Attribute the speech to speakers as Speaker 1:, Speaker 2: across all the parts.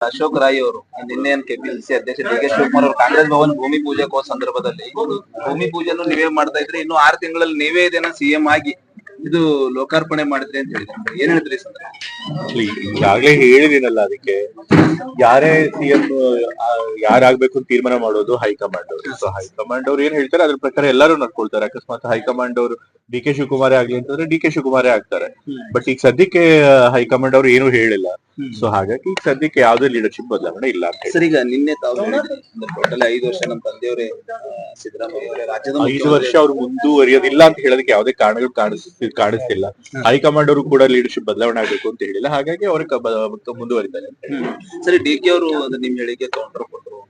Speaker 1: ಅಶೋಕ್ ರಾಯ್ ಅವರು ನಿನ್ನೆ ಕೆಪಿಸಿಸಿ ಅಧ್ಯಕ್ಷ ಡಿ ಕೆ ಶಿವಕುಮಾರ್ ಅವರು ಕಾಂಗ್ರೆಸ್ ಭವನ್ ಭೂಮಿ ಪೂಜೆಗೆ ಹೋದ ಸಂದರ್ಭದಲ್ಲಿ ಭೂಮಿ ಪೂಜೆಯನ್ನು ನೀವೇ ಮಾಡ್ತಾ ಇದ್ರಿ, ಇನ್ನು 6 ತಿಂಗಳಲ್ಲಿ ನೀವೇ ಇದನ್ನ ಸಿಎಂ ಆಗಿ ಇದು ಲೋಕಾರ್ಪಣೆ ಮಾಡಿದ್ರಿ ಅಂತ ಹೇಳಿದ್ರೆ ಏನ್ ಹೇಳ್ತೀರಿ ಸರ್?
Speaker 2: ಈಗಾಗಲೇ ಹೇಳಿದೀನಲ್ಲ, ಅದಕ್ಕೆ ಯಾರೇ ಸಿಎಂ ಯಾರಾಗ್ಬೇಕು ಅಂತ ತೀರ್ಮಾನ ಮಾಡೋದು ಹೈಕಮಾಂಡ್ ಅವರು. ಸೊ ಹೈಕಮಾಂಡ್ ಅವ್ರು ಏನ್ ಹೇಳ್ತಾರೆ ಅದ್ರ ಪ್ರಕಾರ ಎಲ್ಲರೂ ನಡ್ಕೊಳ್ತಾರೆ. ಅಕಸ್ಮಾತ್ ಹೈಕಮಾಂಡ್ ಅವರು ಡಿ ಕೆ ಶಿವಕುಮಾರೇ ಆಗ್ಲಿ ಅಂತಂದ್ರೆ ಡಿ ಕೆ ಶಿವಕುಮಾರೇ ಆಗ್ತಾರೆ. ಬಟ್ ಈಗ ಸದ್ಯಕ್ಕೆ ಹೈಕಮಾಂಡ್ ಅವ್ರು ಏನು ಹೇಳಿಲ್ಲ. ಸೊ ಹಾಗಾಗಿ ಈಗ ಸದ್ಯಕ್ಕೆ ಯಾವ್ದೇ ಲೀಡರ್ಶಿಪ್ ಬದಲಾವಣೆ ಇಲ್ಲ ಅಂತ ಹೇಳಿ.
Speaker 1: ಸರ್, ಈಗ ನಿನ್ನೆ ತಾವು ಟೋಟಲ್ 5 ವರ್ಷ ನಮ್ಮ ತಂದೆಯವರೇ ಸಿದ್ದರಾಮಯ್ಯ ಅವರೇ ರಾಜ್ಯದ
Speaker 2: 5 ವರ್ಷ ಅವ್ರು ಮುಂದುವರಿಯೋದಿಲ್ಲ ಅಂತ ಹೇಳೋದಕ್ಕೆ ಯಾವುದೇ ಕಾರಣಗಳು ಕಾಣಿಸ್ತಿಲ್ಲ. ಹೈಕಮಾಂಡ್ ಅವರು ಕೂಡ ಲೀಡರ್ಶಿಪ್ ಬದಲಾವಣೆ ಆಗ್ಬೇಕು ಅಂತ ಹೇಳಿಲ್ಲ, ಹಾಗಾಗಿ ಅವ್ರಿಗೆ ಮುಂದುವರಿತಾರೆ.
Speaker 1: ಸರಿ, ಡಿ ಕೆ ಅವರು ನಿಮ್ ಹೇಳಿಕೆ ಕೌಂಟರ್ ಕೊಟ್ಟರು.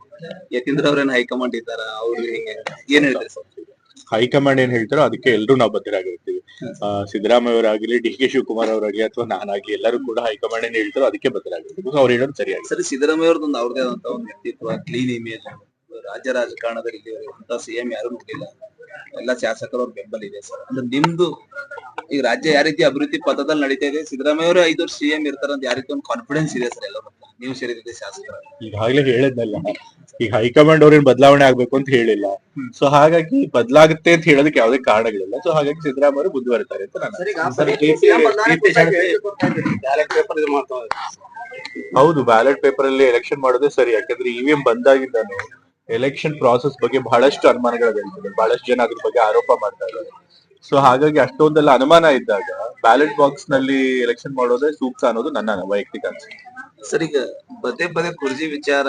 Speaker 1: ಯತೀಂದ್ರ ಅವ್ರೇನ್ ಹೈಕಮಾಂಡ್ ಇದ್ದಾರ, ಅವ್ರು ಹಿಂಗೆ ಏನ್ ಹೇಳ್ತಾರೆ ಸರ್?
Speaker 2: ಹೈಕಮಾಂಡ್ ಏನ್ ಹೇಳ್ತಾರೋ ಅದಕ್ಕೆ ಎಲ್ಲರೂ ನಾವು ಬದ್ಧರಾಗಿರ್ತೀವಿ. ಸಿದ್ದರಾಮಯ್ಯ ಅವರಾಗ್ಲಿ, ಡಿ ಕೆ ಶಿವಕುಮಾರ್ ಅವರಾಗ್ಲಿ ಅಥವಾ ನಾನಾಗ್ಲಿ ಎಲ್ಲರೂ ಕೂಡ ಹೈಕಮಾಂಡ್ ಏನ್ ಹೇಳ್ತಾರೋ ಅದಕ್ಕೆ ಬದ್ಧರಾಗಿರ್ತೀವಿ. ಅವ್ರು ಹೇಳೋದು ಸರಿಯಾಗಿ.
Speaker 1: ಸರಿ, ಸಿದ್ದರಾಮಯ್ಯ ಅವ್ರದ್ದು ಅವ್ರದೇ ಆದಂತ ಒಂದು ವ್ಯಕ್ತಿತ್ವ, ಕ್ಲೀನ್ ಇಮೇಜ್, ರಾಜ್ಯ ರಾಜಕಾರಣದಲ್ಲಿ ಅಂತ ಸಿಎಂ ಯಾರು ನೋಡಿಲ್ಲ, ಎಲ್ಲ ಶಾಸಕರ ಅವ್ರ ಬೆಂಬಲ ಇದೆ ಸರ್. ಅಂದ್ರೆ ನಿಮ್ದು ಈಗ ರಾಜ್ಯ ಯಾವ ರೀತಿ ಅಭಿವೃದ್ಧಿ ಪಥದಲ್ಲಿ ನಡೀತಾ ಇದೆ, ಸಿದ್ದರಾಮಯ್ಯ ಅವರು 5 ವರ್ಷ ಸಿಎಂ ಇರ್ತಾರ ಅಂತ ಯಾವ ರೀತಿ ಒಂದು ಕಾನ್ಫಿಡೆನ್ಸ್ ಇದೆ ಸರ್ ಎಲ್ಲರೂ ನೀವು ಸೇರಿದ್ರೆ ಶಾಸಕರ?
Speaker 2: ಈಗಾಗಲೇ ಹೇಳಿದ್ನಲ್ಲ, ಈಗ ಹೈಕಮಾಂಡ್ ಅವ್ರೇನ್ ಬದಲಾವಣೆ ಆಗ್ಬೇಕು ಅಂತ ಹೇಳಿಲ್ಲ. ಸೊ ಹಾಗಾಗಿ ಬದಲಾಗುತ್ತೆ ಅಂತ ಹೇಳೋದಕ್ಕೆ ಯಾವುದೇ ಕಾರಣಗಳಿಲ್ಲ. ಸೊ ಹಾಗಾಗಿ ಸಿದ್ದರಾಮಯ್ಯ ಅವರು ಮುಂದುವರಿತಾರೆ ಅಂತ ಹೌದು, ಬ್ಯಾಲೆಟ್ ಪೇಪರ್ ಅಲ್ಲಿ ಎಲೆಕ್ಷನ್ ಮಾಡೋದೇ ಸರಿ. ಯಾಕಂದ್ರೆ ಇವಿಎಂ ಬಂದಾಗಿದ್ದಾನು ಎಲೆಕ್ಷನ್ ಪ್ರಾಸೆಸ್ ಬಗ್ಗೆ ಬಹಳಷ್ಟು ಅನುಮಾನಗಳಿರ್ತದೆ. ಬಹಳಷ್ಟು ಜನ ಅದ್ರ ಬಗ್ಗೆ ಆರೋಪ ಮಾಡ್ತಾ ಇದ್ದಾರೆ. ಸೊ ಹಾಗಾಗಿ ಅಷ್ಟೊಂದೆಲ್ಲ ಅನುಮಾನ ಇದ್ದಾಗ ಬ್ಯಾಲೆಟ್ ಬಾಕ್ಸ್ ನಲ್ಲಿ ಎಲೆಕ್ಷನ್ ಮಾಡೋದೇ ಸೂಕ್ತ ಅನ್ನೋದು ನನ್ನ ವೈಯಕ್ತಿಕ ಅನಿಸಿಕೆ.
Speaker 1: ಸರ್, ಈಗ ಪದೇ ಕುರ್ಜಿ ವಿಚಾರ,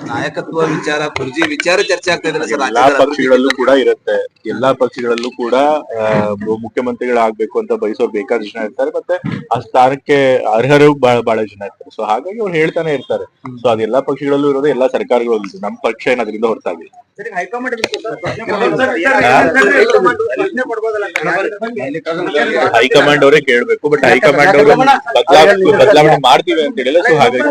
Speaker 1: ನಾಯಕತ್ವ ವಿಚಾರ, ಕುರ್ಜಿ ವಿಚಾರ ಚರ್ಚೆ ಆಗ್ತಾ ಇದೆ ಸರ್.
Speaker 2: ಎಲ್ಲಾ ಪಕ್ಷಗಳಲ್ಲೂ ಕೂಡ ಇರುತ್ತೆ. ಎಲ್ಲಾ ಪಕ್ಷಗಳಲ್ಲೂ ಕೂಡ ಮುಖ್ಯಮಂತ್ರಿಗಳಾಗ್ಬೇಕು ಅಂತ ಬಯಸೋರು ಬೇಕಾದಷ್ಟು ಜನ ಇರ್ತಾರೆ, ಮತ್ತೆ ಆ ಸ್ಥಾನಕ್ಕೆ ಅರ್ಹರು ಬಹಳ ಜನ ಇರ್ತಾರೆ. ಸೊ ಹಾಗಾಗಿ ಅವ್ರು ಹೇಳ್ತಾನೆ ಇರ್ತಾರೆ. ಸೊ ಅದೆಲ್ಲಾ ಪಕ್ಷಗಳಲ್ಲೂ ಇರೋದು, ಎಲ್ಲಾ ಸರ್ಕಾರಗಳಲ್ಲೂ. ನಮ್ಮ ಪಕ್ಷ ಏನ್ ಅದರಿಂದ ಹೊರತಾಗಿಲ್ಲ. ಹೈಕಮಾಂಡ್ ಅವರೇ ಕೇಳ್ಬೇಕು. ಬಟ್ ಹೈಕಮಾಂಡ್ ಅವರು ಬದಲಾವಣೆ ಮಾಡ್ತೀವಿ ಅಂತ ಹೇಳಿಲ್ಲ. ಸೊ ಹಾಗಾಗಿ